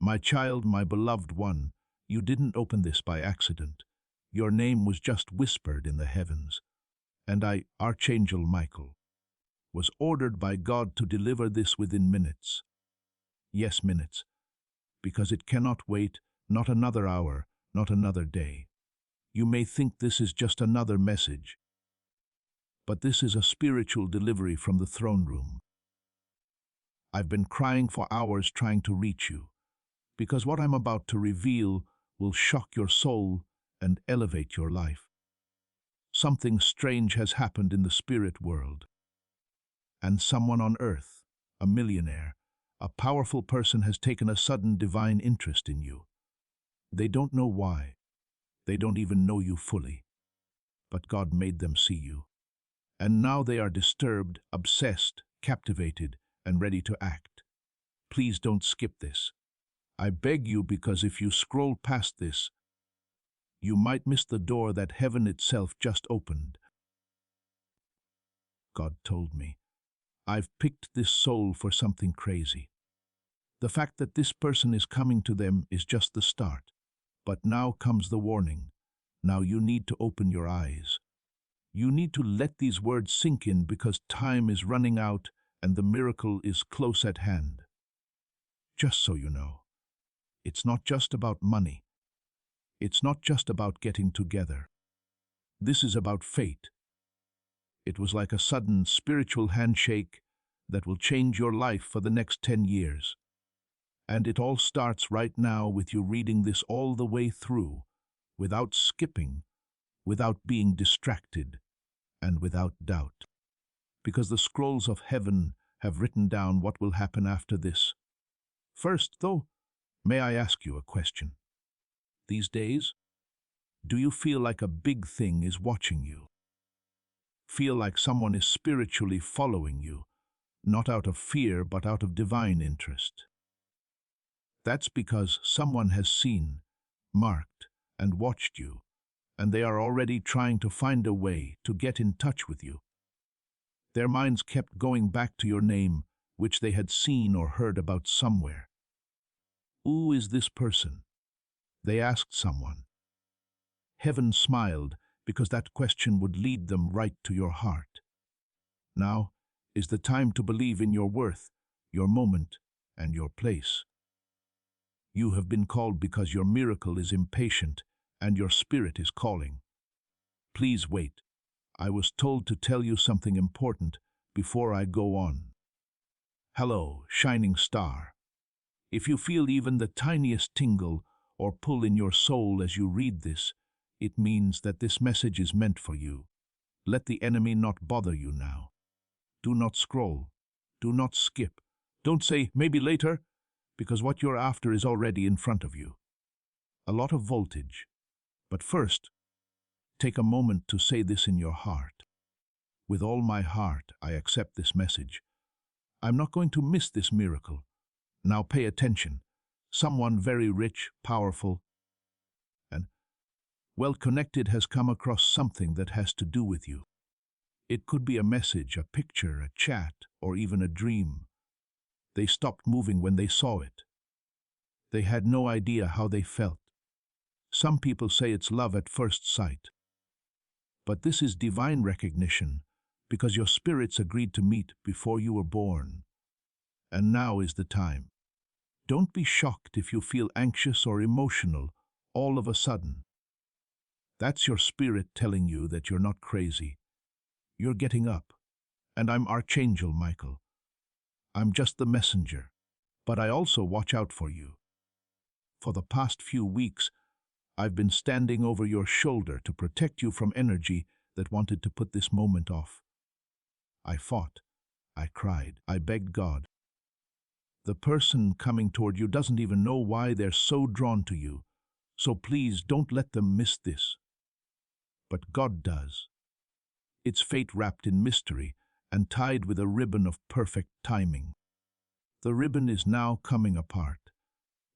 My child, my beloved one, you didn't open this by accident. Your name was just whispered in the heavens. And I, Archangel Michael, was ordered by God to deliver this within minutes. Yes, minutes, because it cannot wait, not another hour, not another day. You may think this is just another message, but this is a spiritual delivery from the throne room. I've been crying for hours trying to reach you, because what I'm about to reveal will shock your soul and elevate your life. Something strange has happened in the spirit world. And someone on earth, a millionaire, a powerful person, has taken a sudden divine interest in you. They don't know why. They don't even know you fully. But God made them see you. And now they are disturbed, obsessed, captivated, and ready to act. Please don't skip this. I beg you, because if you scroll past this, you might miss the door that heaven itself just opened. God told me, I've picked this soul for something crazy. The fact that this person is coming to them is just the start. But now comes the warning. Now you need to open your eyes. You need to let these words sink in, because time is running out and the miracle is close at hand. Just so you know, it's not just about money. It's not just about getting together. This is about fate. It was like a sudden spiritual handshake that will change your life for the next 10 years. And it all starts right now with you reading this all the way through, without skipping, without being distracted, and without doubt. Because the scrolls of heaven have written down what will happen after this. First, though, may I ask you a question? These days, do you feel like a big thing is watching you? Feel like someone is spiritually following you, not out of fear but out of divine interest? That's because someone has seen, marked, and watched you, and they are already trying to find a way to get in touch with you. Their minds kept going back to your name, which they had seen or heard about somewhere. Who is this person? They asked someone. Heaven smiled, because that question would lead them right to your heart. Now is the time to believe in your worth, your moment, and your place. You have been called because your miracle is impatient and your spirit is calling. Please wait. I was told to tell you something important before I go on. Hello, shining star. If you feel even the tiniest tingle or pull in your soul as you read this, it means that this message is meant for you. Let the enemy not bother you now. Do not scroll. Do not skip. Don't say, maybe later, because what you're after is already in front of you. A lot of voltage. But first, take a moment to say this in your heart. With all my heart, I accept this message. I'm not going to miss this miracle. Now pay attention. Someone very rich, powerful, and well-connected has come across something that has to do with you. It could be a message, a picture, a chat, or even a dream. They stopped moving when they saw it. They had no idea how they felt. Some people say it's love at first sight. But this is divine recognition, because your spirits agreed to meet before you were born. And now is the time. Don't be shocked if you feel anxious or emotional all of a sudden. That's your spirit telling you that you're not crazy. You're getting up. And I'm Archangel Michael. I'm just the messenger, but I also watch out for you. For the past few weeks, I've been standing over your shoulder to protect you from energy that wanted to put this moment off. I fought. I cried. I begged God. The person coming toward you doesn't even know why they're so drawn to you, so please don't let them miss this. But God does. It's fate wrapped in mystery and tied with a ribbon of perfect timing. The ribbon is now coming apart.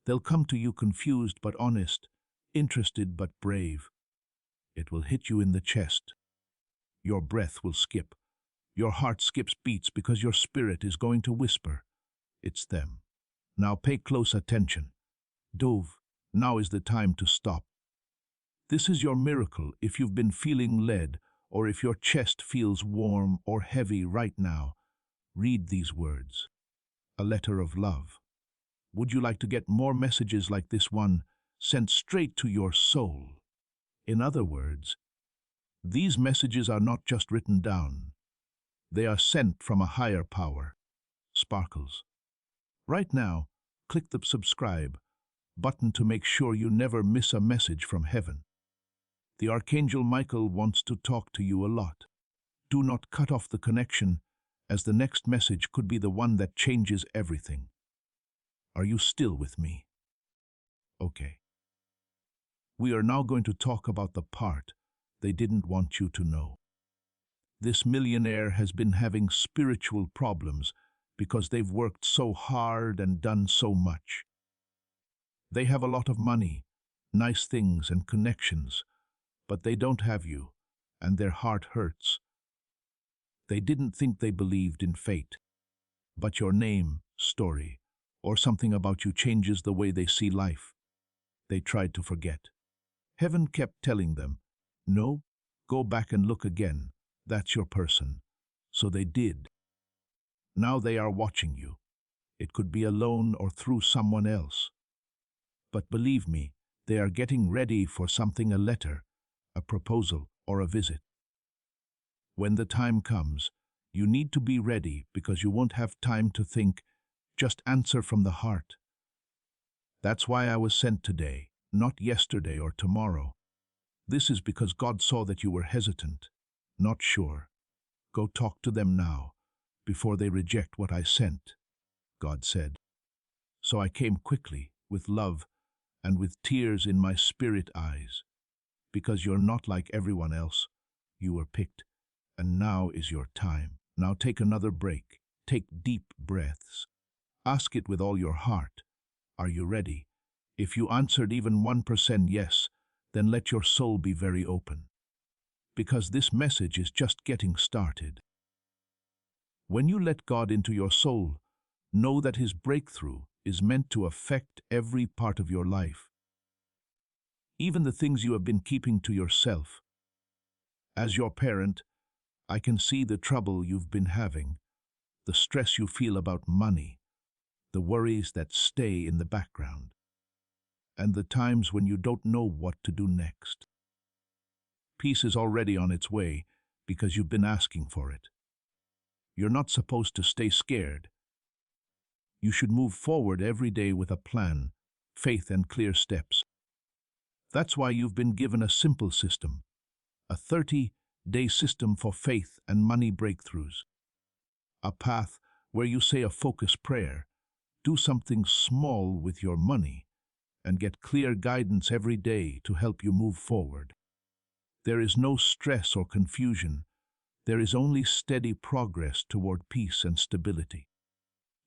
They'll come to you confused but honest, interested but brave. It will hit you in the chest. Your breath will skip. Your heart skips beats because your spirit is going to whisper. It's them. Now pay close attention. Dove, now is the time to stop. This is your miracle if you've been feeling led or if your chest feels warm or heavy right now. Read these words. A letter of love. Would you like to get more messages like this one sent straight to your soul? In other words, these messages are not just written down. They are sent from a higher power. Sparkles. Right now, click the subscribe button to make sure you never miss a message from heaven. The Archangel Michael wants to talk to you a lot. Do not cut off the connection, as the next message could be the one that changes everything. Are you still with me? Okay. We are now going to talk about the part they didn't want you to know. This millionaire has been having spiritual problems because they've worked so hard and done so much. They have a lot of money, nice things and connections, but they don't have you, and their heart hurts. They didn't think they believed in fate, but your name, story, or something about you changes the way they see life. They tried to forget. Heaven kept telling them, no, go back and look again. That's your person. So they did. Now they are watching you. It could be alone or through someone else. But believe me, they are getting ready for something, a letter, a proposal, or a visit. When the time comes, you need to be ready because you won't have time to think. Just answer from the heart. That's why I was sent today, not yesterday or tomorrow. This is because God saw that you were hesitant, not sure. Go talk to them now, before they reject what I sent, God said. So I came quickly, with love, and with tears in my spirit eyes. Because you're not like everyone else. You were picked, and now is your time. Now take another break. Take deep breaths. Ask it with all your heart. Are you ready? If you answered even 1% yes, then let your soul be very open. Because this message is just getting started. When you let God into your soul, know that His breakthrough is meant to affect every part of your life. Even the things you have been keeping to yourself. As your parent, I can see the trouble you've been having, the stress you feel about money, the worries that stay in the background, and the times when you don't know what to do next. Peace is already on its way because you've been asking for it. You're not supposed to stay scared. You should move forward every day with a plan, faith, and clear steps. That's why you've been given a simple system, a 30-day system for faith and money breakthroughs. A path where you say a focused prayer, do something small with your money, and get clear guidance every day to help you move forward. There is no stress or confusion. There is only steady progress toward peace and stability.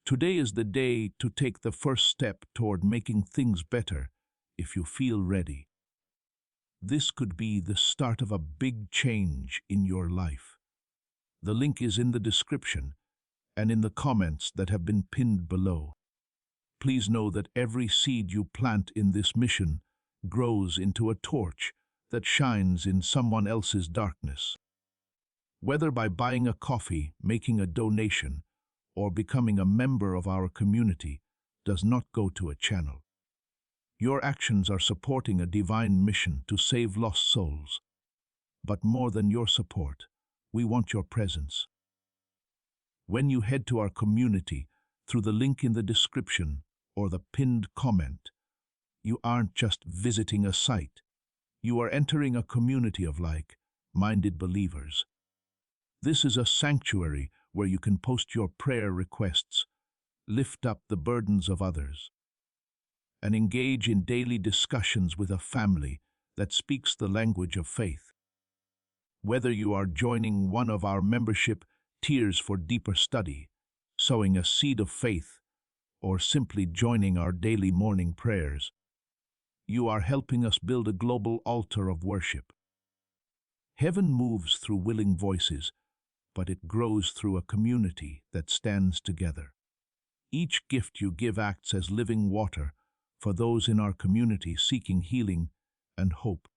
Today is the day to take the first step toward making things better if you feel ready. This could be the start of a big change in your life. The link is in the description and in the comments that have been pinned below. Please know that every seed you plant in this mission grows into a torch that shines in someone else's darkness. Whether by buying a coffee, making a donation, or becoming a member of our community, does not go to a channel. Your actions are supporting a divine mission to save lost souls. But more than your support, we want your presence. When you head to our community through the link in the description or the pinned comment, you aren't just visiting a site. You are entering a community of like-minded believers. This is a sanctuary where you can post your prayer requests, lift up the burdens of others, and engage in daily discussions with a family that speaks the language of faith. Whether you are joining one of our membership tiers for deeper study, sowing a seed of faith, or simply joining our daily morning prayers, you are helping us build a global altar of worship. Heaven moves through willing voices, but it grows through a community that stands together. Each gift you give acts as living water, for those in our community seeking healing and hope.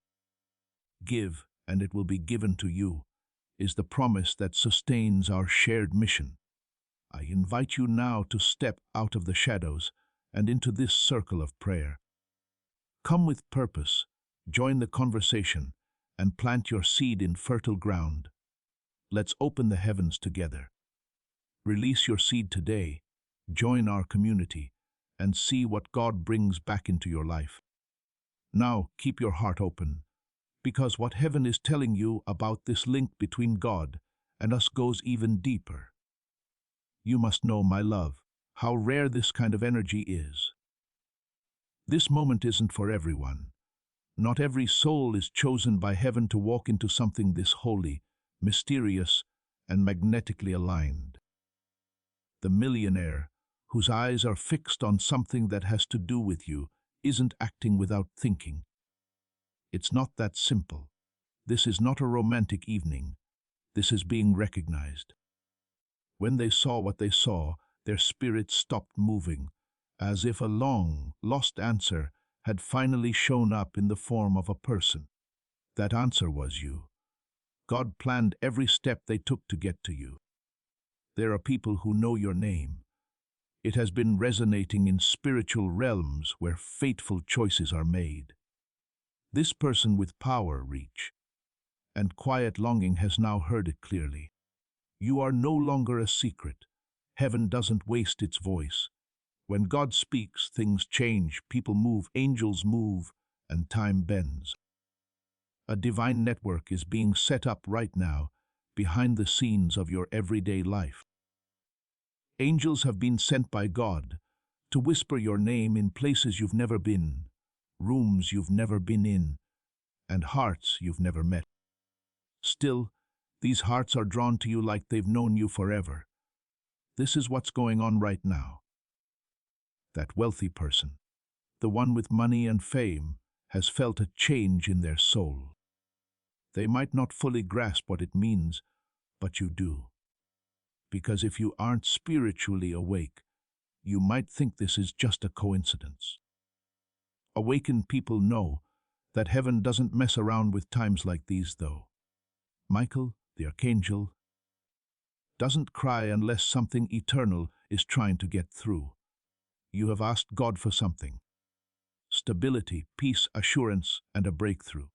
Give, and it will be given to you, is the promise that sustains our shared mission. I invite you now to step out of the shadows and into this circle of prayer. Come with purpose, join the conversation, and plant your seed in fertile ground. Let's open the heavens together. Release your seed today, join our community, and see what God brings back into your life. Now, keep your heart open, because what heaven is telling you about this link between God and us goes even deeper. You must know, my love, how rare this kind of energy is. This moment isn't for everyone. Not every soul is chosen by heaven to walk into something this holy, mysterious, and magnetically aligned. The millionaire, whose eyes are fixed on something that has to do with you, isn't acting without thinking. It's not that simple. This is not a romantic evening. This is being recognized. When they saw what they saw, their spirits stopped moving, as if a long, lost answer had finally shown up in the form of a person. That answer was you. God planned every step they took to get to you. There are people who know your name. It has been resonating in spiritual realms where fateful choices are made. This person with power reach and quiet longing has now heard it clearly. You are no longer a secret. Heaven doesn't waste its voice. When God speaks, things change, people move, angels move, and time bends. A divine network is being set up right now, behind the scenes of your everyday life. Angels have been sent by God to whisper your name in places you've never been, rooms you've never been in, and hearts you've never met. Still, these hearts are drawn to you like they've known you forever. This is what's going on right now. That wealthy person, the one with money and fame, has felt a change in their soul. They might not fully grasp what it means, but you do. Because if you aren't spiritually awake, you might think this is just a coincidence. Awakened people know that heaven doesn't mess around with times like these, though. Michael, the Archangel, doesn't cry unless something eternal is trying to get through. You have asked God for something: stability, peace, assurance, and a breakthrough.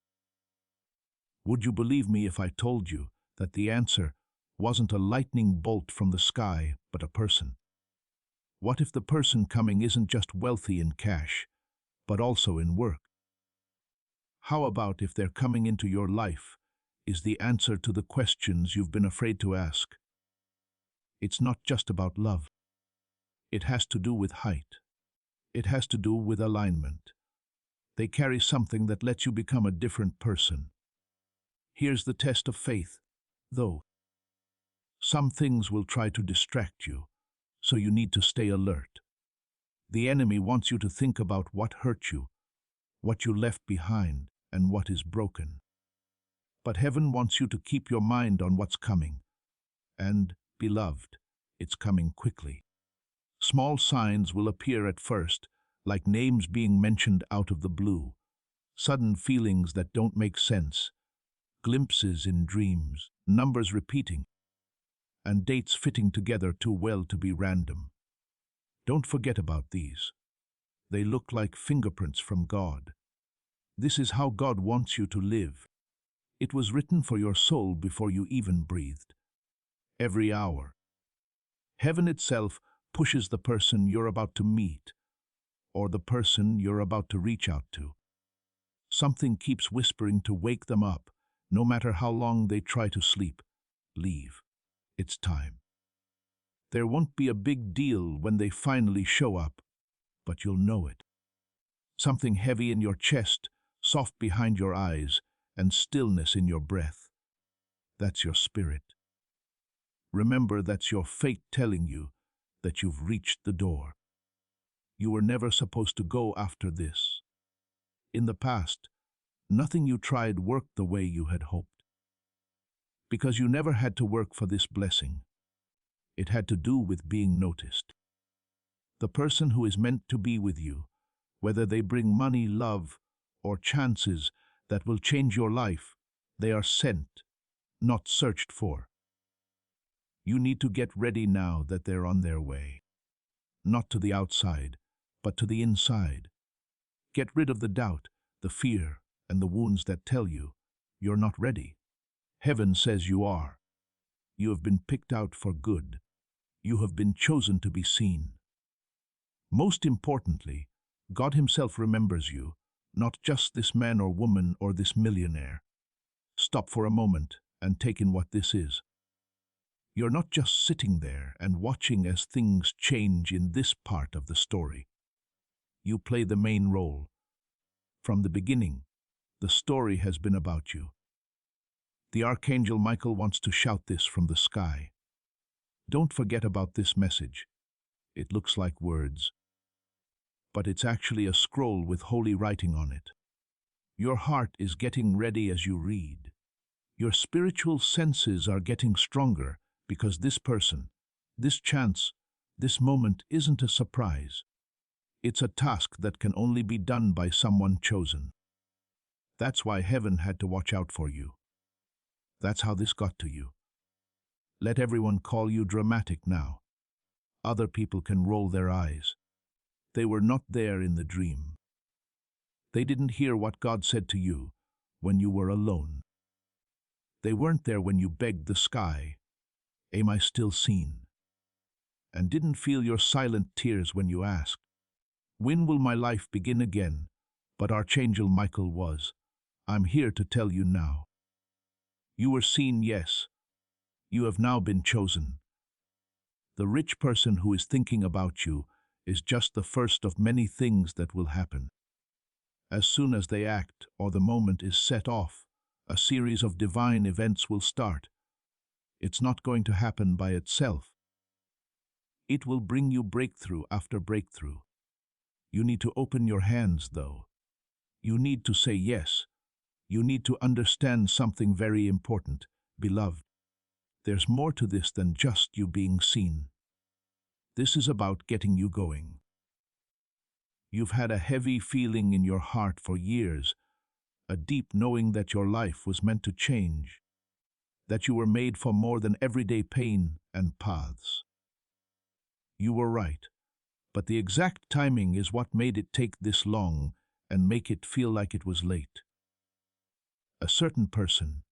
Would you believe me if I told you that the answer wasn't a lightning bolt from the sky, but a person? What if the person coming isn't just wealthy in cash, but also in work? How about if they're coming into your life is the answer to the questions you've been afraid to ask? It's not just about love. It has to do with height. It has to do with alignment. They carry something that lets you become a different person. Here's the test of faith, though. Some things will try to distract you, so you need to stay alert. The enemy wants you to think about what hurt you, what you left behind, and what is broken. But heaven wants you to keep your mind on what's coming. And, beloved, it's coming quickly. Small signs will appear at first, like names being mentioned out of the blue, sudden feelings that don't make sense, glimpses in dreams, numbers repeating, and dates fitting together too well to be random. Don't forget about these. They look like fingerprints from God. This is how God wants you to live. It was written for your soul before you even breathed. Every hour. Heaven itself pushes the person you're about to meet, or the person you're about to reach out to. Something keeps whispering to wake them up, no matter how long they try to sleep. Leave. It's time. There won't be a big deal when they finally show up, but you'll know it. Something heavy in your chest, soft behind your eyes, and stillness in your breath. That's your spirit. Remember, that's your fate telling you that you've reached the door. You were never supposed to go after this. In the past, nothing you tried worked the way you had hoped. Because you never had to work for this blessing. It had to do with being noticed. The person who is meant to be with you Whether they bring money, love, or chances that will change your life, they are sent, not searched for. You need to get ready now that they're on their way. Not to the outside, but to the inside. Get rid of the doubt, the fear, and the wounds that tell you you're not ready. Heaven says you are. You have been picked out for good. You have been chosen to be seen. Most importantly, God Himself remembers you, not just this man or woman or this millionaire. Stop for a moment and take in what this is. You're not just sitting there and watching as things change in this part of the story. You play the main role. From the beginning, the story has been about you. The Archangel Michael wants to shout this from the sky. Don't forget about this message. It looks like words, but it's actually a scroll with holy writing on it. Your heart is getting ready as you read. Your spiritual senses are getting stronger because this person, this chance, this moment isn't a surprise. It's a task that can only be done by someone chosen. That's why heaven had to watch out for you. That's how this got to you. Let everyone call you dramatic now. Other people can roll their eyes. They were not there in the dream. They didn't hear what God said to you when you were alone. They weren't there when you begged the sky, "Am I still seen?" And didn't feel your silent tears when you asked, "When will my life begin again?" But Archangel Michael was. I'm here to tell you now. You were seen, yes. You have now been chosen. The rich person who is thinking about you is just the first of many things that will happen. As soon as they act or the moment is set off, a series of divine events will start. It's not going to happen by itself. It will bring you breakthrough after breakthrough. You need to open your hands, though. You need to say yes. You need to understand something very important, beloved. There's more to this than just you being seen. This is about getting you going. You've had a heavy feeling in your heart for years, a deep knowing that your life was meant to change, that you were made for more than everyday pain and paths. You were right, but the exact timing is what made it take this long and make it feel like it was late. A certain person,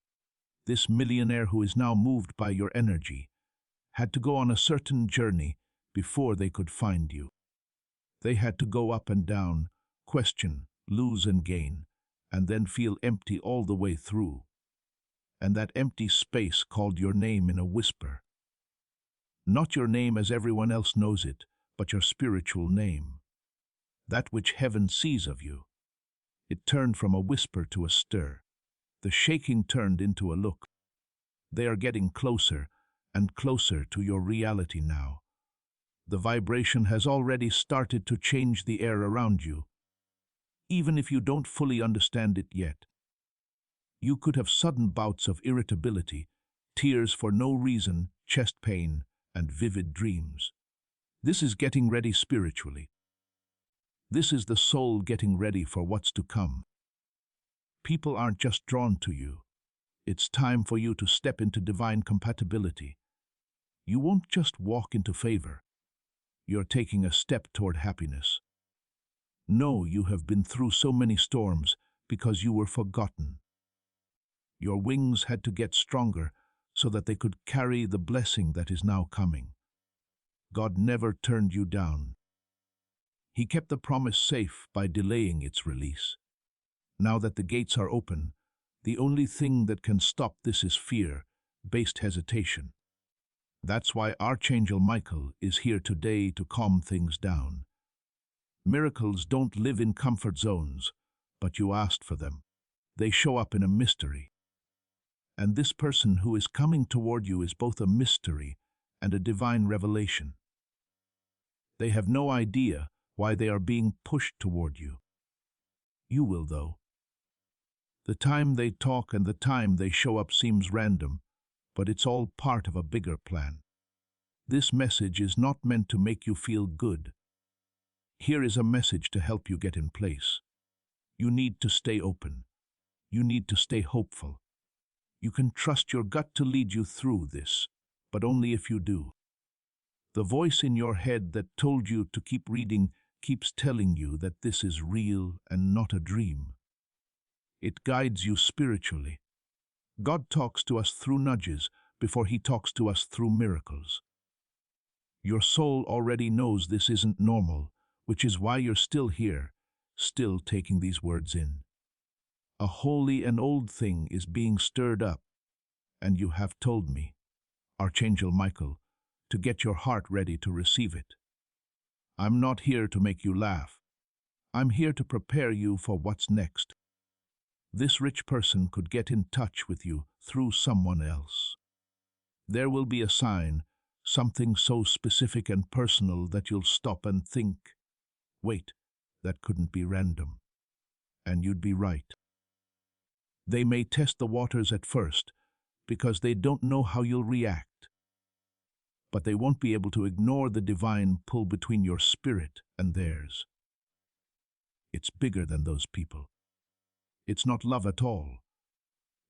this millionaire who is now moved by your energy, had to go on a certain journey before they could find you. They had to go up and down, question, lose and gain, and then feel empty all the way through. And that empty space called your name in a whisper. Not your name as everyone else knows it, but your spiritual name. That which heaven sees of you. It turned from a whisper to a stir. The shaking turned into a look. They are getting closer and closer to your reality now. The vibration has already started to change the air around you, even if you don't fully understand it yet. You could have sudden bouts of irritability, tears for no reason, chest pain, and vivid dreams. This is getting ready spiritually. This is the soul getting ready for what's to come. People aren't just drawn to you. It's time for you to step into divine compatibility. You won't just walk into favor. You're taking a step toward happiness. No, you have been through so many storms because you were forgotten. Your wings had to get stronger so that they could carry the blessing that is now coming. God never turned you down. He kept the promise safe by delaying its release. Now that the gates are open, the only thing that can stop this is fear-based hesitation. That's why Archangel Michael is here today to calm things down. Miracles don't live in comfort zones, but you asked for them. They show up in a mystery. And this person who is coming toward you is both a mystery and a divine revelation. They have no idea why they are being pushed toward you. You will, though. The time they talk and the time they show up seems random, but it's all part of a bigger plan. This message is not meant to make you feel good. Here is a message to help you get in place. You need to stay open. You need to stay hopeful. You can trust your gut to lead you through this, but only if you do. The voice in your head that told you to keep reading keeps telling you that this is real and not a dream. It guides you spiritually. God talks to us through nudges before he talks to us through miracles. Your soul already knows this isn't normal, which is why you're still here, still taking these words in. A holy and old thing is being stirred up, and you have told me, Archangel Michael, to get your heart ready to receive it. I'm not here to make you laugh. I'm here to prepare you for what's next. This rich person could get in touch with you through someone else. There will be a sign, something so specific and personal that you'll stop and think, wait, that couldn't be random. And you'd be right. They may test the waters at first because they don't know how you'll react. But they won't be able to ignore the divine pull between your spirit and theirs. It's bigger than those people. It's not love at all.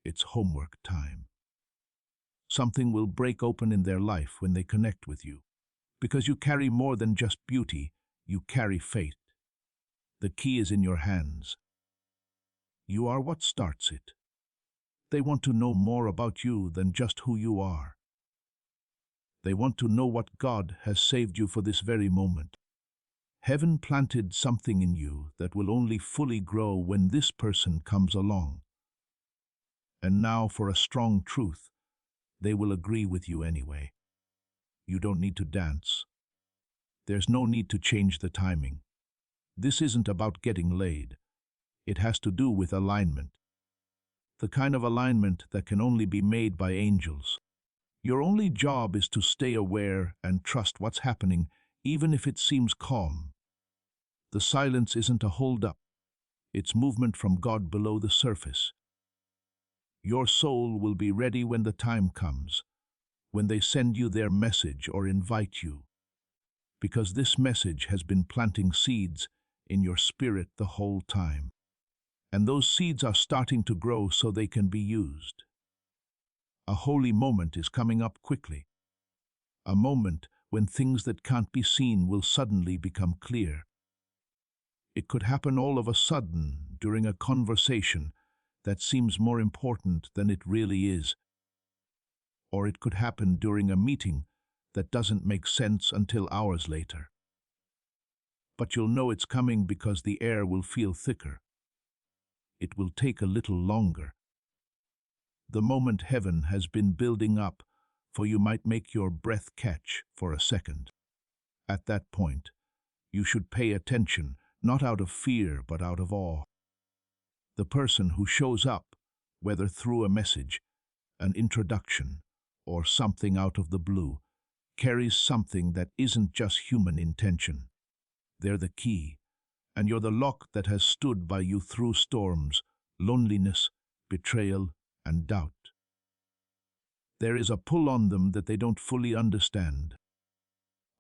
It's homework time. Something will break open in their life when they connect with you. Because you carry more than just beauty, you carry fate. The key is in your hands. You are what starts it. They want to know more about you than just who you are. They want to know what God has saved you for this very moment. Heaven planted something in you that will only fully grow when this person comes along. And now for a strong truth, they will agree with you anyway. You don't need to dance. There's no need to change the timing. This isn't about getting laid. It has to do with alignment. The kind of alignment that can only be made by angels. Your only job is to stay aware and trust what's happening, even if it seems calm. The silence isn't a hold-up. It's movement from God below the surface. Your soul will be ready when the time comes, when they send you their message or invite you. Because this message has been planting seeds in your spirit the whole time. And those seeds are starting to grow so they can be used. A holy moment is coming up quickly. A moment when things that can't be seen will suddenly become clear. It could happen all of a sudden during a conversation that seems more important than it really is. Or it could happen during a meeting that doesn't make sense until hours later. But you'll know it's coming because the air will feel thicker. It will take a little longer. The moment heaven has been building up, for you might make your breath catch for a second. At that point, you should pay attention, not out of fear but out of awe. The person who shows up, whether through a message, an introduction, or something out of the blue, carries something that isn't just human intention. They're the key, and you're the lock that has stood by you through storms, loneliness, betrayal, and doubt. There is a pull on them that they don't fully understand.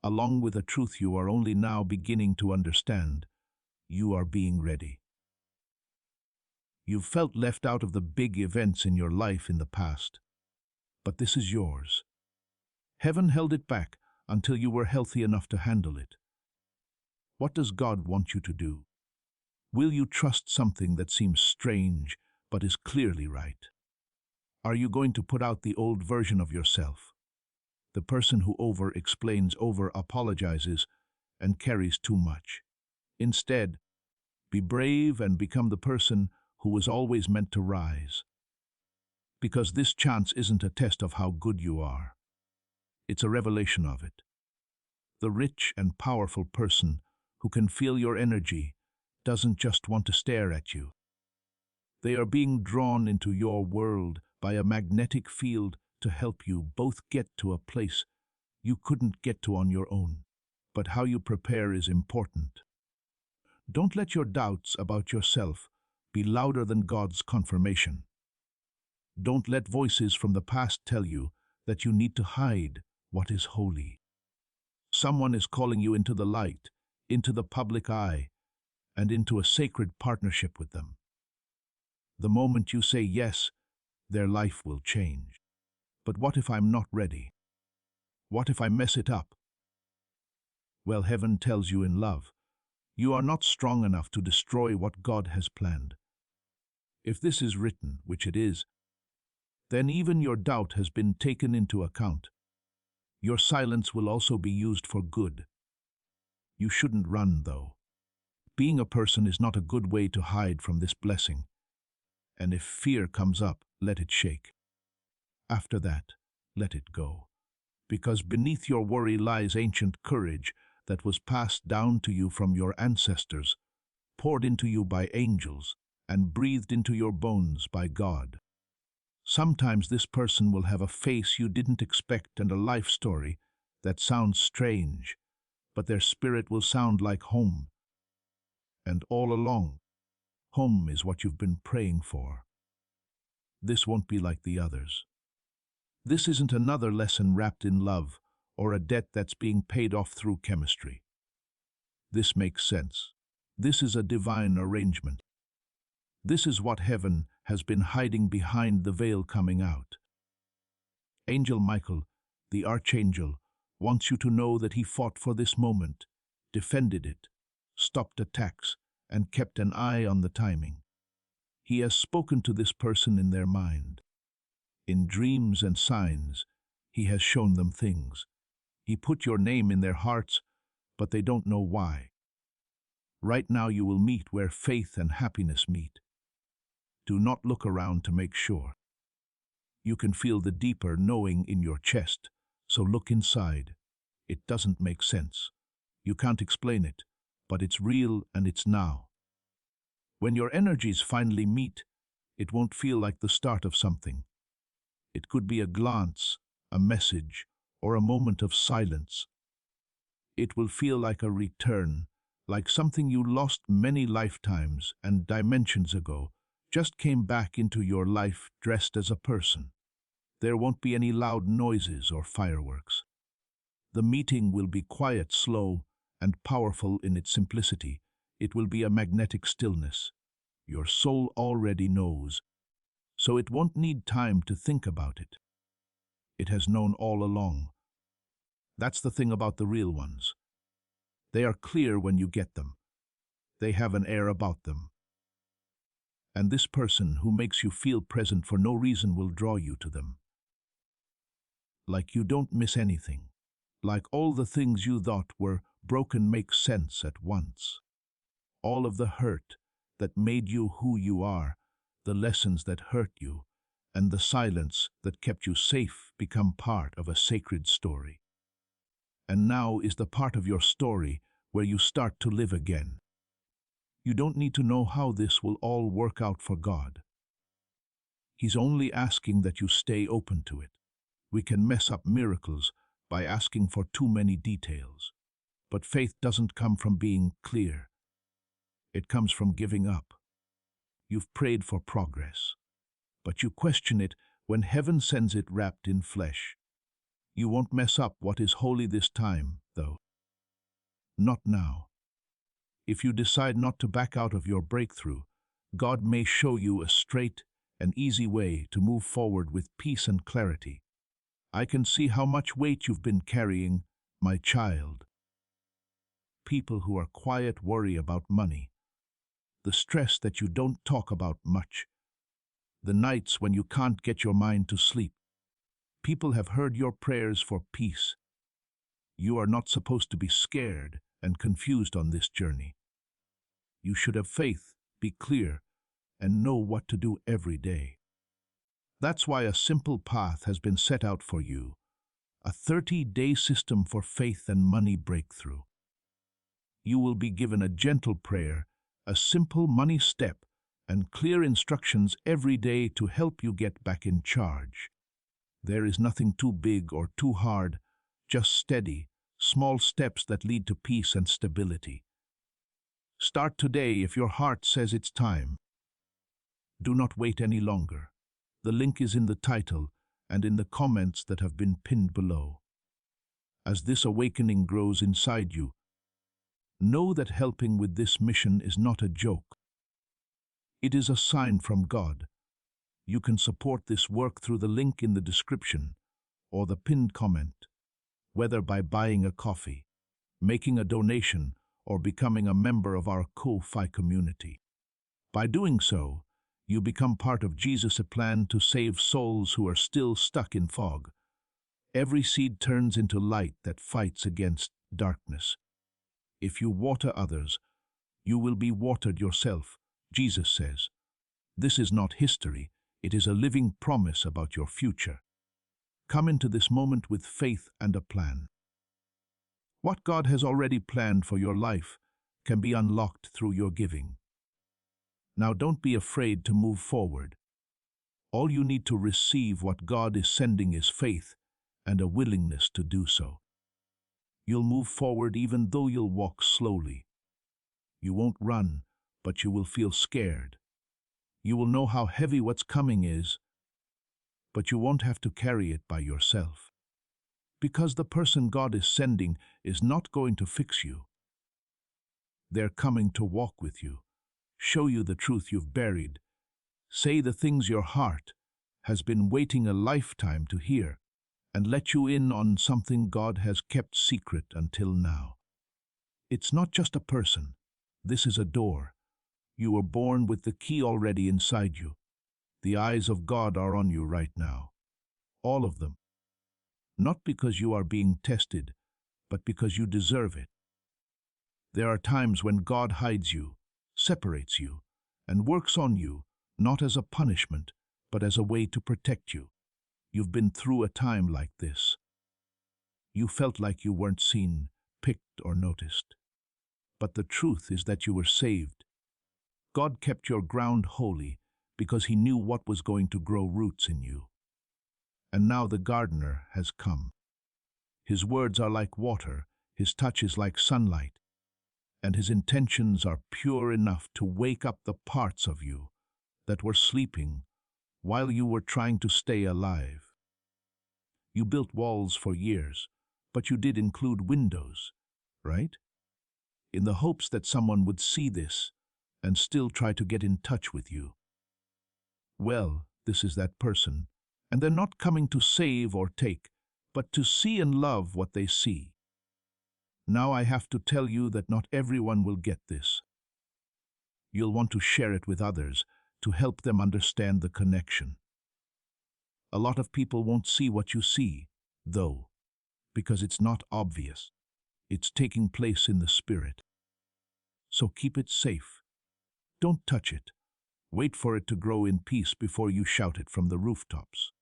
Along with a truth you are only now beginning to understand, you are being ready. You've felt left out of the big events in your life in the past, but this is yours. Heaven held it back until you were healthy enough to handle it. What does God want you to do? Will you trust something that seems strange but is clearly right? Are you going to put out the old version of yourself? The person who over-explains, over-apologizes, and carries too much. Instead, be brave and become the person who was always meant to rise. Because this chance isn't a test of how good you are. It's a revelation of it. The rich and powerful person who can feel your energy doesn't just want to stare at you. They are being drawn into your world by a magnetic field to help you both get to a place you couldn't get to on your own. But how you prepare is important. Don't let your doubts about yourself be louder than God's confirmation. Don't let voices from the past tell you that you need to hide what is holy. Someone is calling you into the light, into the public eye, and into a sacred partnership with them. The moment you say yes, their life will change. But what if I'm not ready? What if I mess it up? Well, heaven tells you in love, you are not strong enough to destroy what God has planned. If this is written, which it is, then even your doubt has been taken into account. Your silence will also be used for good. You shouldn't run, though. Being a person is not a good way to hide from this blessing. And if fear comes up, let it shake. After that, let it go. Because beneath your worry lies ancient courage that was passed down to you from your ancestors, poured into you by angels, and breathed into your bones by God. Sometimes this person will have a face you didn't expect and a life story that sounds strange, but their spirit will sound like home. And all along, home is what you've been praying for. This won't be like the others. This isn't another lesson wrapped in love or a debt that's being paid off through chemistry. This makes sense. This is a divine arrangement. This is what heaven has been hiding behind the veil coming out. Angel Michael, the Archangel, wants you to know that he fought for this moment, defended it, stopped attacks, and kept an eye on the timing. He has spoken to this person in their mind. In dreams and signs, he has shown them things. He put your name in their hearts, but they don't know why. Right now you will meet where faith and happiness meet. Do not look around to make sure. You can feel the deeper knowing in your chest, so look inside. It doesn't make sense. You can't explain it, but it's real and it's now. When your energies finally meet, it won't feel like the start of something. It could be a glance, a message, or a moment of silence. It will feel like a return, like something you lost many lifetimes and dimensions ago, just came back into your life dressed as a person. There won't be any loud noises or fireworks. The meeting will be quiet, slow, and powerful in its simplicity. It will be a magnetic stillness. Your soul already knows, so it won't need time to think about it. It has known all along. That's the thing about the real ones. They are clear when you get them. They have an air about them. And this person who makes you feel present for no reason will draw you to them. Like you don't miss anything. Like all the things you thought were broken make sense at once. All of the hurt that made you who you are, the lessons that hurt you, and the silence that kept you safe become part of a sacred story. And now is the part of your story where you start to live again. You don't need to know how this will all work out for God. He's only asking that you stay open to it. We can mess up miracles by asking for too many details. But faith doesn't come from being clear. It comes from giving up. You've prayed for progress, but you question it when heaven sends it wrapped in flesh. You won't mess up what is holy this time, though. Not now. If you decide not to back out of your breakthrough, God may show you a straight and easy way to move forward with peace and clarity. I can see how much weight you've been carrying, my child. People who are quiet worry about money. The stress that you don't talk about much. The nights when you can't get your mind to sleep. People have heard your prayers for peace. You are not supposed to be scared and confused on this journey. You should have faith, be clear, and know what to do every day. That's why a simple path has been set out for you, a 30-day system for faith and money breakthrough. You will be given a gentle prayer, a simple money step, and clear instructions every day to help you get back in charge. There is nothing too big or too hard, just steady, small steps that lead to peace and stability. Start today if your heart says it's time. Do not wait any longer. The link is in the title and in the comments that have been pinned below. As this awakening grows inside you, Know that helping with this mission is not a joke. It is a sign from God. You can support this work through the link in the description or the pinned comment, whether by buying a coffee, making a donation, or becoming a member of our Ko-Fi community. By doing so, you become part of Jesus' plan to save souls who are still stuck in fog. Every seed turns into light that fights against darkness. If you water others, you will be watered yourself, Jesus says. This is not history, it is a living promise about your future. Come into this moment with faith and a plan. What God has already planned for your life can be unlocked through your giving. Now don't be afraid to move forward. All you need to receive what God is sending is faith and a willingness to do so. You'll move forward even though you'll walk slowly. You won't run, but you will feel scared. You will know how heavy what's coming is, but you won't have to carry it by yourself. Because the person God is sending is not going to fix you. They're coming to walk with you, show you the truth you've buried, say the things your heart has been waiting a lifetime to hear, and let you in on something God has kept secret until now. It's not just a person. This is a door. You were born with the key already inside you. The eyes of God are on you right now. All of them. Not because you are being tested, but because you deserve it. There are times when God hides you, separates you, and works on you, not as a punishment, but as a way to protect you. You've been through a time like this. You felt like you weren't seen, picked, or noticed. But the truth is that you were saved. God kept your ground holy because He knew what was going to grow roots in you. And now the gardener has come. His words are like water, His touch is like sunlight, and His intentions are pure enough to wake up the parts of you that were sleeping while you were trying to stay alive. You built walls for years, but you did include windows, right? In the hopes that someone would see this and still try to get in touch with you. Well, this is that person, and they're not coming to save or take, but to see and love what they see. Now I have to tell you that not everyone will get this. You'll want to share it with others to help them understand the connection. A lot of people won't see what you see, though, because it's not obvious. It's taking place in the spirit. So keep it safe. Don't touch it. Wait for it to grow in peace before you shout it from the rooftops.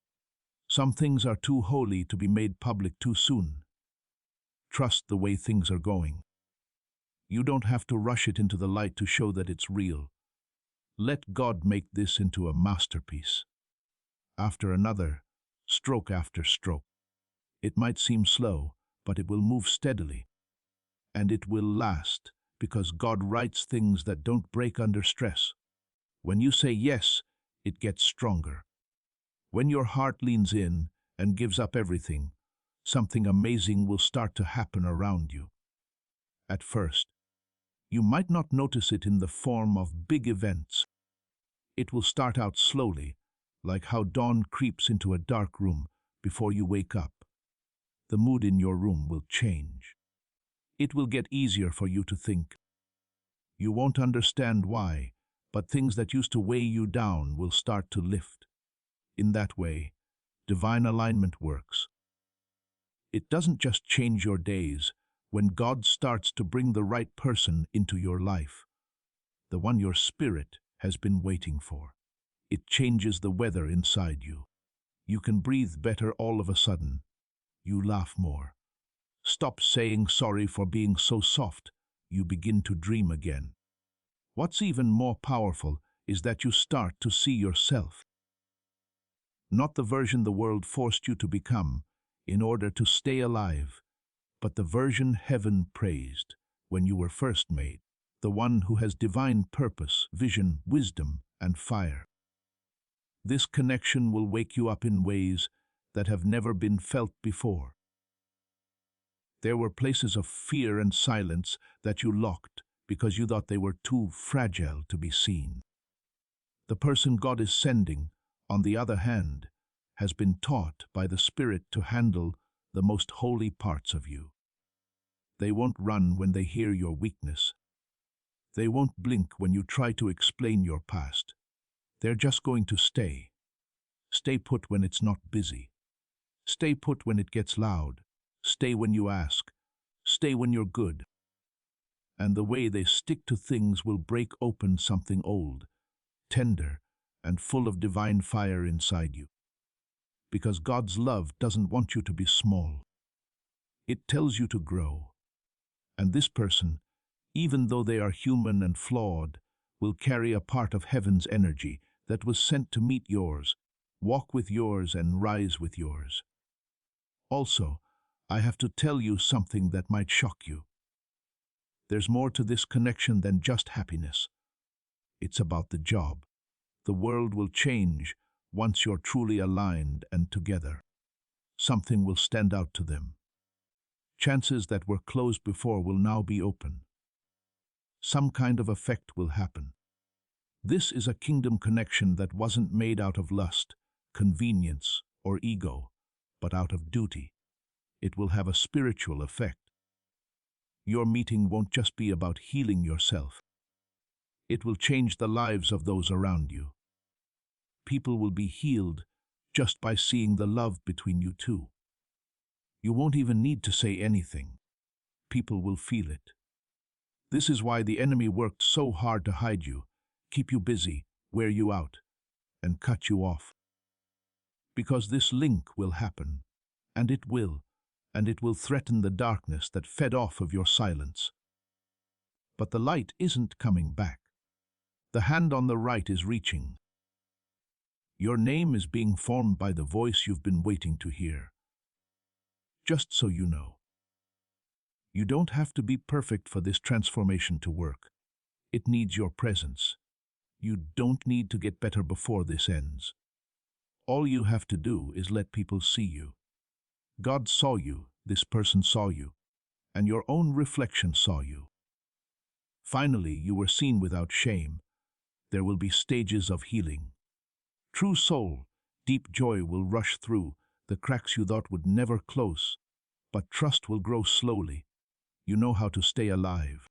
Some things are too holy to be made public too soon. Trust the way things are going. You don't have to rush it into the light to show that it's real. Let God make this into a masterpiece. After another, stroke after stroke. It might seem slow, but it will move steadily. And it will last, because God writes things that don't break under stress. When you say yes, it gets stronger. When your heart leans in and gives up everything, something amazing will start to happen around you. At first, you might not notice it in the form of big events. It will start out slowly, like how dawn creeps into a dark room before you wake up. The mood in your room will change. It will get easier for you to think. You won't understand why, but things that used to weigh you down will start to lift. In that way, divine alignment works. It doesn't just change your days when God starts to bring the right person into your life, the one your spirit has been waiting for. It changes the weather inside you. You can breathe better all of a sudden. You laugh more. Stop saying sorry for being so soft. You begin to dream again. What's even more powerful is that you start to see yourself. Not the version the world forced you to become in order to stay alive, but the version heaven praised when you were first made, the one who has divine purpose, vision, wisdom, and fire. This connection will wake you up in ways that have never been felt before. There were places of fear and silence that you locked because you thought they were too fragile to be seen. The person God is sending, on the other hand, has been taught by the Spirit to handle the most holy parts of you. They won't run when they hear your weakness. They won't blink when you try to explain your past. They're just going to stay. Stay put when it's not busy. Stay put when it gets loud. Stay when you ask. Stay when you're good. And the way they stick to things will break open something old, tender, and full of divine fire inside you. Because God's love doesn't want you to be small. It tells you to grow. And this person, even though they are human and flawed, will carry a part of heaven's energy that was sent to meet yours, walk with yours, and rise with yours. Also, I have to tell you something that might shock you. There's more to this connection than just happiness. It's about the job. The world will change once you're truly aligned and together. Something will stand out to them. Chances that were closed before will now be open. Some kind of effect will happen. This is a kingdom connection that wasn't made out of lust, convenience, or ego, but out of duty. It will have a spiritual effect. Your meeting won't just be about healing yourself. It will change the lives of those around you. People will be healed just by seeing the love between you two. You won't even need to say anything. People will feel it. This is why the enemy worked so hard to hide you, keep you busy, wear you out, and cut you off. Because this link will happen, and it will threaten the darkness that fed off of your silence. But the light isn't coming back. The hand on the right is reaching. Your name is being formed by the voice you've been waiting to hear. Just so you know. You don't have to be perfect for this transformation to work. It needs your presence. You don't need to get better before this ends. All you have to do is let people see you. God saw you, this person saw you, and your own reflection saw you. Finally, you were seen without shame. There will be stages of healing. True soul, deep joy will rush through the cracks you thought would never close, but trust will grow slowly. You know how to stay alive.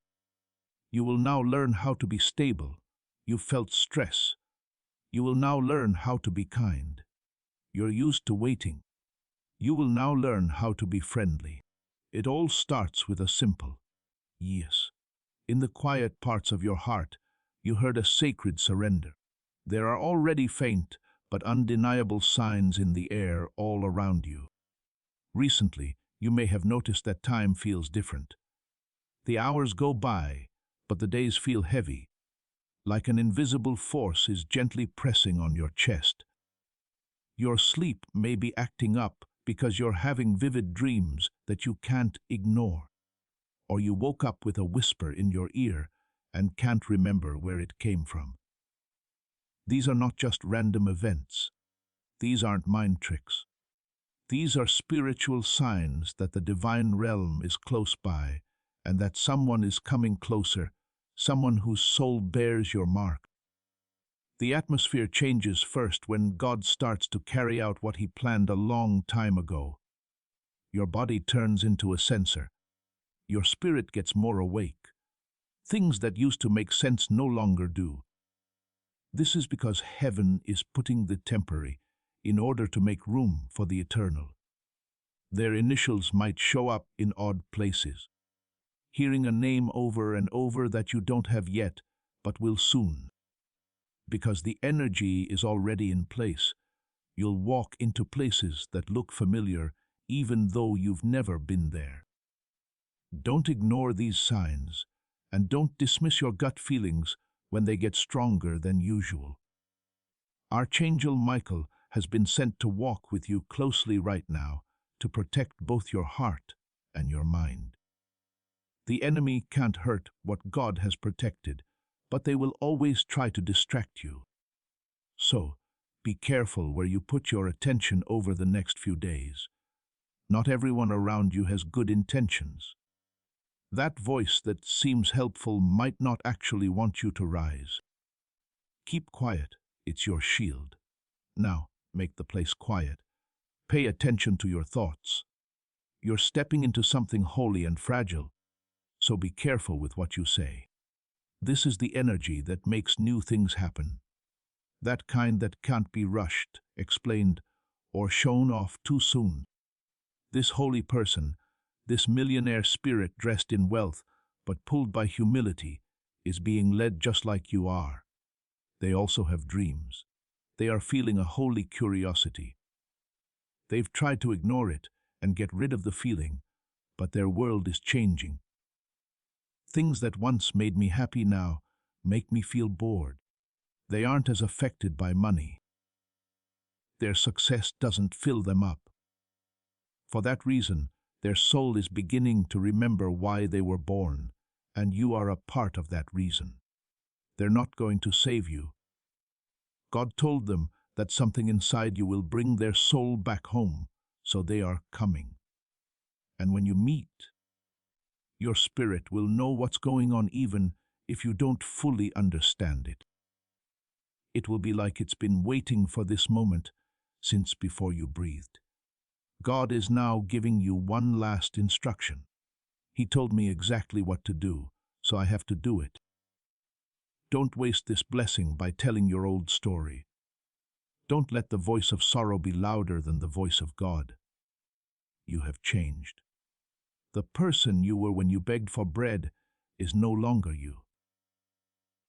You will now learn how to be stable. You felt stress. You will now learn how to be kind. You're used to waiting. You will now learn how to be friendly. It all starts with a simple yes. In the quiet parts of your heart, you heard a sacred surrender. There are already faint but undeniable signs in the air all around you. Recently, you may have noticed that time feels different. The hours go by, but the days feel heavy, like an invisible force is gently pressing on your chest. Your sleep may be acting up because you're having vivid dreams that you can't ignore. Or you woke up with a whisper in your ear and can't remember where it came from. These are not just random events. These aren't mind tricks. These are spiritual signs that the divine realm is close by and that someone is coming closer, someone whose soul bears your mark. The atmosphere changes first when God starts to carry out what he planned a long time ago. Your body turns into a sensor. Your spirit gets more awake. Things that used to make sense no longer do. This is because heaven is putting the temporary in order to make room for the eternal. Their initials might show up in odd places. Hearing a name over and over that you don't have yet, but will soon. Because the energy is already in place, you'll walk into places that look familiar even though you've never been there. Don't ignore these signs, and don't dismiss your gut feelings when they get stronger than usual. Archangel Michael has been sent to walk with you closely right now to protect both your heart and your mind. The enemy can't hurt what God has protected, but they will always try to distract you. So, be careful where you put your attention over the next few days. Not everyone around you has good intentions. That voice that seems helpful might not actually want you to rise. Keep quiet, it's your shield. Now, make the place quiet. Pay attention to your thoughts. You're stepping into something holy and fragile, so be careful with what you say. This is the energy that makes new things happen. That kind that can't be rushed, explained, or shown off too soon. This holy person, this millionaire spirit dressed in wealth, but pulled by humility, is being led just like you are. They also have dreams. They are feeling a holy curiosity. They've tried to ignore it and get rid of the feeling, but their world is changing. Things that once made me happy now make me feel bored. They aren't as affected by money. Their success doesn't fill them up. For that reason, their soul is beginning to remember why they were born, and you are a part of that reason. They're not going to save you. God told them that something inside you will bring their soul back home, so they are coming. And when you meet, your spirit will know what's going on even if you don't fully understand it. It will be like it's been waiting for this moment since before you breathed. God is now giving you one last instruction. He told me exactly what to do, so I have to do it. Don't waste this blessing by telling your old story. Don't let the voice of sorrow be louder than the voice of God. You have changed. The person you were when you begged for bread is no longer you.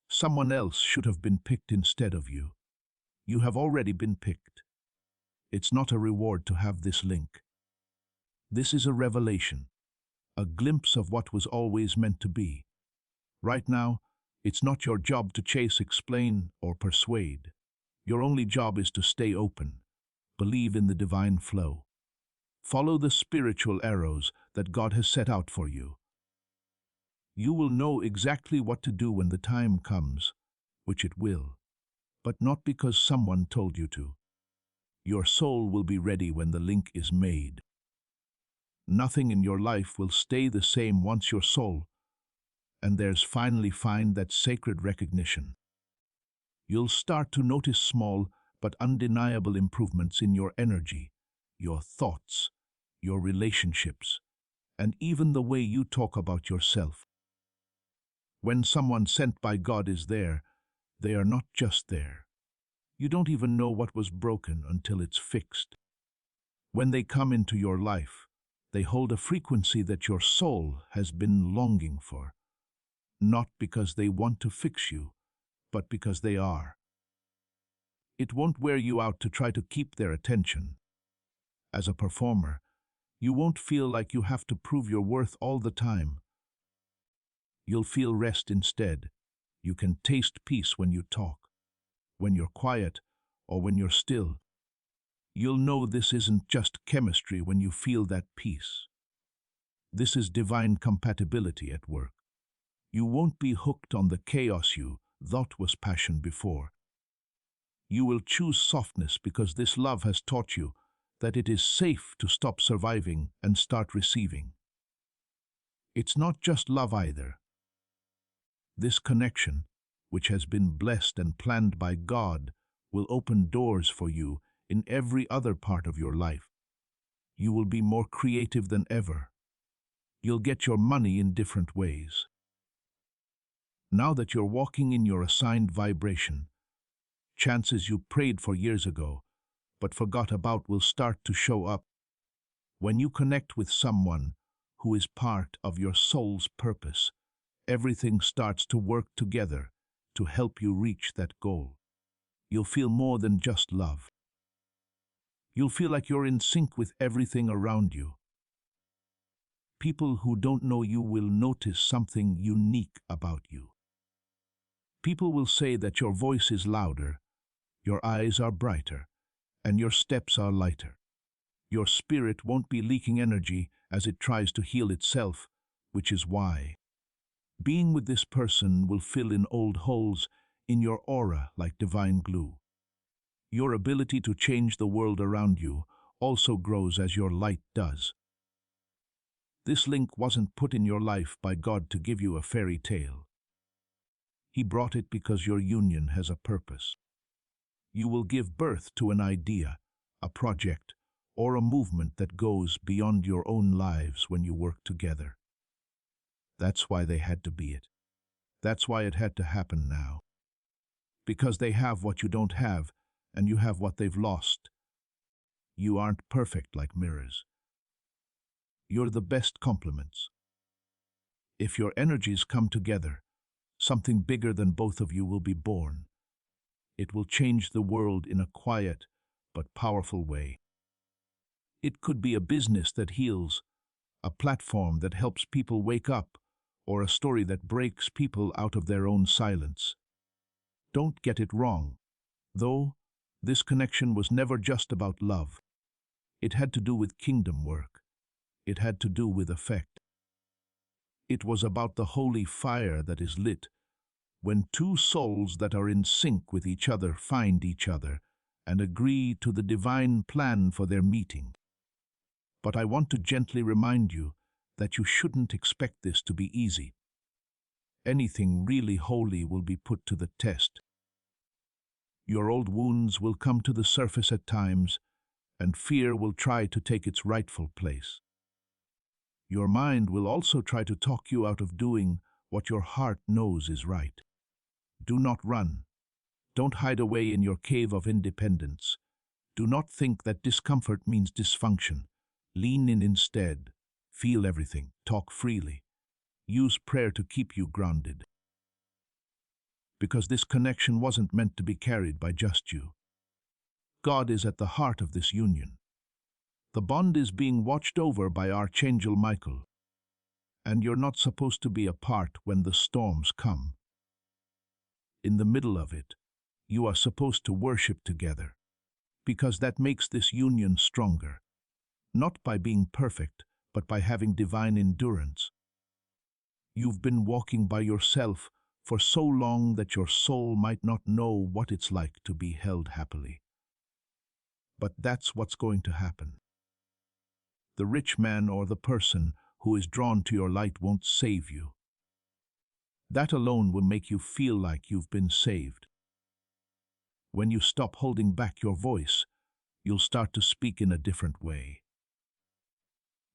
Someone else should have been picked instead of you. You have already been picked. It's not a reward to have this link. This is a revelation, a glimpse of what was always meant to be. Right now, it's not your job to chase, explain, or persuade. Your only job is to stay open, believe in the divine flow. Follow the spiritual arrows that God has set out for you. You will know exactly what to do when the time comes, which it will, but not because someone told you to. Your soul will be ready when the link is made. Nothing in your life will stay the same once your soul, and there's finally find that sacred recognition. You'll start to notice small but undeniable improvements in your energy, your thoughts, your relationships, and even the way you talk about yourself. When someone sent by God is there, they are not just there. You don't even know what was broken until it's fixed. When they come into your life, they hold a frequency that your soul has been longing for, not because they want to fix you, but because they are. It won't wear you out to try to keep their attention. As a performer, you won't feel like you have to prove your worth all the time. You'll feel rest instead. You can taste peace when you talk, when you're quiet, or when you're still. You'll know this isn't just chemistry when you feel that peace. This is divine compatibility at work. You won't be hooked on the chaos you thought was passion before. You will choose softness because this love has taught you that it is safe to stop surviving and start receiving. It's not just love either. This connection, which has been blessed and planned by God, will open doors for you in every other part of your life. You will be more creative than ever. You'll get your money in different ways. Now that you're walking in your assigned vibration, chances you prayed for years ago but forgot about will start to show up. When you connect with someone who is part of your soul's purpose, everything starts to work together to help you reach that goal. You'll feel more than just love. You'll feel like you're in sync with everything around you. People who don't know you will notice something unique about you. People will say that your voice is louder, your eyes are brighter, and your steps are lighter. Your spirit won't be leaking energy as it tries to heal itself, which is why. Being with this person will fill in old holes in your aura like divine glue. Your ability to change the world around you also grows as your light does. This link wasn't put in your life by God to give you a fairy tale. He brought it because your union has a purpose. You will give birth to an idea, a project, or a movement that goes beyond your own lives when you work together. That's why they had to be it. That's why it had to happen now. Because they have what you don't have, and you have what they've lost. You aren't perfect like mirrors. You're the best complements. If your energies come together, something bigger than both of you will be born. It will change the world in a quiet but powerful way. It could be a business that heals, a platform that helps people wake up, or a story that breaks people out of their own silence. Don't get it wrong, though, this connection was never just about love. It had to do with kingdom work. It had to do with effect. It was about the holy fire that is lit when two souls that are in sync with each other find each other and agree to the divine plan for their meeting. But I want to gently remind you that you shouldn't expect this to be easy. Anything really holy will be put to the test. Your old wounds will come to the surface at times, and fear will try to take its rightful place. Your mind will also try to talk you out of doing what your heart knows is right. Do not run. Don't hide away in your cave of independence. Do not think that discomfort means dysfunction. Lean in instead. Feel everything. Talk freely. Use prayer to keep you grounded. Because this connection wasn't meant to be carried by just you. God is at the heart of this union. The bond is being watched over by Archangel Michael. And you're not supposed to be apart when the storms come. In the middle of it, you are supposed to worship together, because that makes this union stronger, not by being perfect, but by having divine endurance. You've been walking by yourself for so long that your soul might not know what it's like to be held happily. But that's what's going to happen. The rich man or the person who is drawn to your light won't save you. That alone will make you feel like you've been saved. When you stop holding back your voice, you'll start to speak in a different way.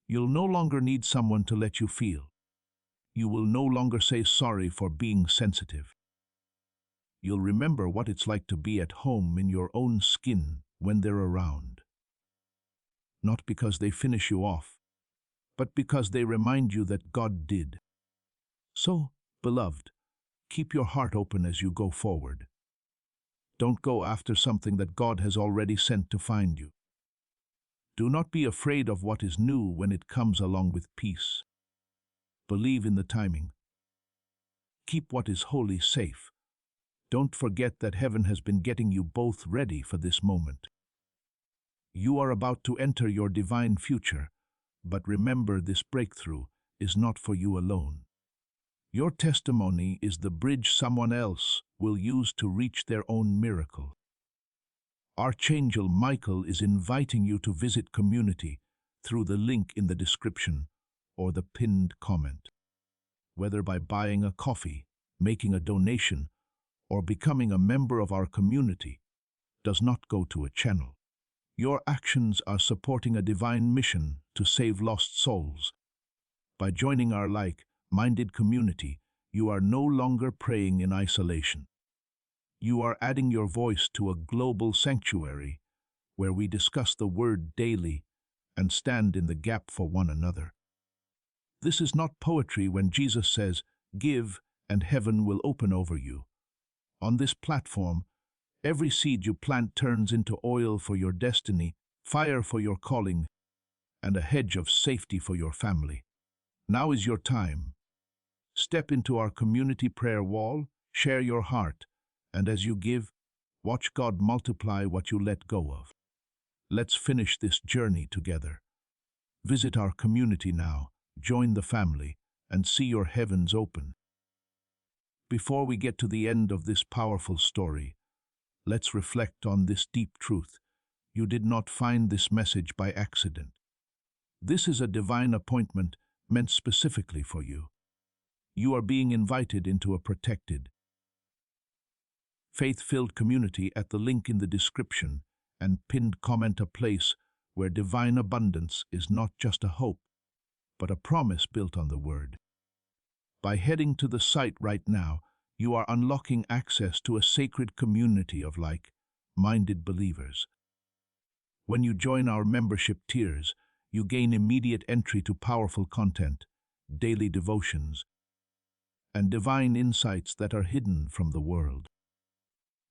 You'll no longer need someone to let you feel. You will no longer say sorry for being sensitive. You'll remember what it's like to be at home in your own skin when they're around. Not because they finish you off, but because they remind you that God did. So, beloved, keep your heart open as you go forward. Don't go after something that God has already sent to find you. Do not be afraid of what is new when it comes along with peace. Believe in the timing. Keep what is holy safe. Don't forget that heaven has been getting you both ready for this moment. You are about to enter your divine future, but remember, this breakthrough is not for you alone. Your testimony is the bridge someone else will use to reach their own miracle. Archangel Michael is inviting you to visit Community through the link in the description or the pinned comment. Whether by buying a coffee, making a donation, or becoming a member of our community, does not go to a channel. Your actions are supporting a divine mission to save lost souls. By joining our like-minded community, you are no longer praying in isolation. You are adding your voice to a global sanctuary where we discuss the Word daily and stand in the gap for one another. This is not poetry when Jesus says, "Give, and heaven will open over you." On this platform, every seed you plant turns into oil for your destiny, fire for your calling, and a hedge of safety for your family. Now is your time. Step into our community prayer wall, share your heart, and as you give, watch God multiply what you let go of. Let's finish this journey together. Visit our community now, join the family, and see your heavens open. Before we get to the end of this powerful story, let's reflect on this deep truth. You did not find this message by accident. This is a divine appointment meant specifically for you. You are being invited into a protected, faith-filled community at the link in the description and pinned comment, a place where divine abundance is not just a hope, but a promise built on the Word. By heading to the site right now, you are unlocking access to a sacred community of like-minded believers. When you join our membership tiers, you gain immediate entry to powerful content, daily devotions, and divine insights that are hidden from the world.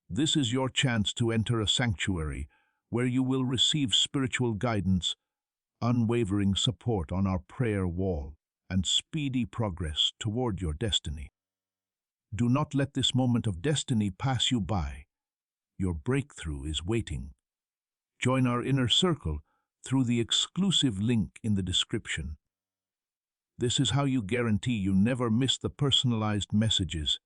This is your chance to enter a sanctuary where you will receive spiritual guidance, unwavering support on our prayer wall, and speedy progress toward your destiny. Do not let this moment of destiny pass you by. Your breakthrough is waiting. Join our inner circle through the exclusive link in the description. This is how you guarantee you never miss the personalized messages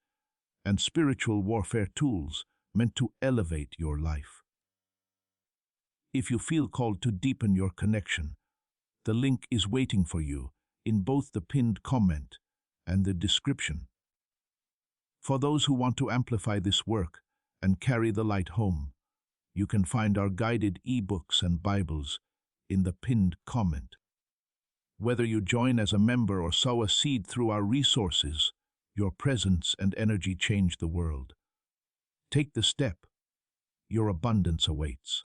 and spiritual warfare tools meant to elevate your life. If you feel called to deepen your connection, the link is waiting for you in both the pinned comment and the description. For those who want to amplify this work and carry the light home, you can find our guided ebooks and Bibles in the pinned comment. Whether you join as a member or sow a seed through our resources, your presence and energy change the world. Take the step. Your abundance awaits.